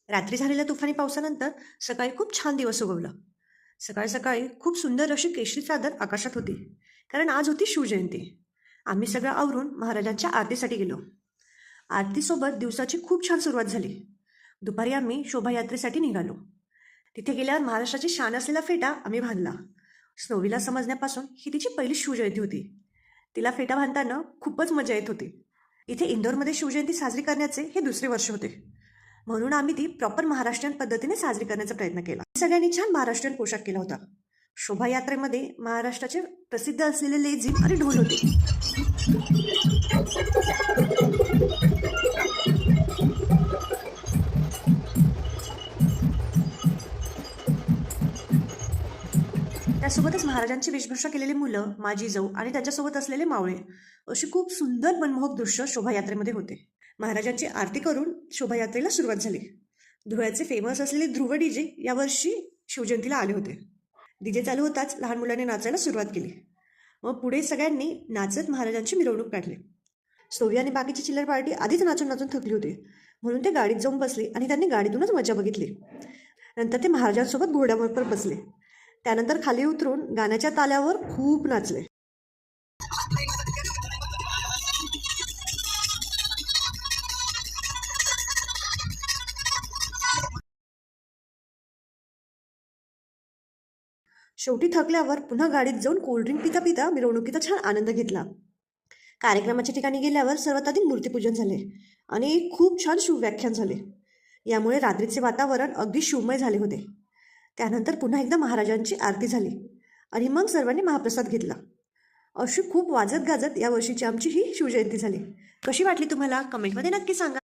रात्री झालेल्या तुफानी पावसानंतर सकाळी खूप छान दिवस उगवला. सकाळी सकाळी खूप सुंदर अशी केशरी चादर आकाशात होती, कारण आज होती शिवजयंती. आम्ही सगळं आवरून महाराजांच्या आरतीसाठी गेलो. आरतीसोबत दिवसाची खूप छान सुरुवात झाली. दुपारी आम्ही शोभायात्रेसाठी निघालो. तिथे गेल्यावर महाराष्ट्राची शान असलेला फेटा आम्ही बांधला. स्नोवीला समजण्यापासून ही तिची पहिली शिवजयंती होती. तिला फेटा बांधताना खूपच मजा येत होती. इथे इंदोरमध्ये शिवजयंती साजरी करण्याचे हे दुसरे वर्ष होते, म्हणून आम्ही ती प्रॉपर महाराष्ट्रीयन पद्धतीने साजरी करण्याचा प्रयत्न केला. सगळ्यांनी छान महाराष्ट्रीयन पोशाख केला होता. शोभायात्रेमध्ये महाराष्ट्राचे प्रसिद्ध असलेले लेझीम आणि ढोल होते. त्यासोबतच महाराजांची वेशभूषा केलेली मुलं, माझी जाऊ आणि त्यांच्यासोबत असलेले मावळे अशी खूप सुंदर मनमोहक दृश्य शोभायात्रेमध्ये होते. महाराजांची आरती करून शोभायात्रेला सुरुवात झाली. धुळ्याचे फेमस असलेले ध्रुव डीजे यावर्षी शिवजयंतीला आले होते. डीजे चालू होताच लहान मुलांनी नाचायला सुरुवात केली. मग पुढे सगळ्यांनी नाचत महाराजांची मिरवणूक काढली. सोवी आणि बाकीची चिल्लर पार्टी आधीच नाचून नाचून थकली होती, म्हणून ते गाडीत जाऊन बसले आणि त्यांनी गाडीतूनच मजा बघितली. नंतर ते महाराजांसोबत घोड्यावर बसले. त्यानंतर खाली उतरून गाण्याच्या ताल्यावर खूप नाचले. शेवटी थकल्यावर पुन्हा गाडीत जाऊन कोल्ड्रिंक पिता पिता मिरवणुकीचा छान आनंद घेतला. कार्यक्रमाच्या ठिकाणी गेल्यावर सर्वात आधी मूर्तीपूजन झाले आणि खूप छान शिवव्याख्यान झाले. यामुळे रात्रीचे वातावरण अगदी शिवमय झाले होते. त्यानंतर पुन्हा एकदा महाराजांची आरती झाली आणि मग सर्वांनी महाप्रसाद घेतला. अशी खूप वाजत गाजत या वर्षीची आमची ही शिवजयंती झाली. कशी वाटली तुम्हाला? कमेंटमध्ये नक्की सांगा.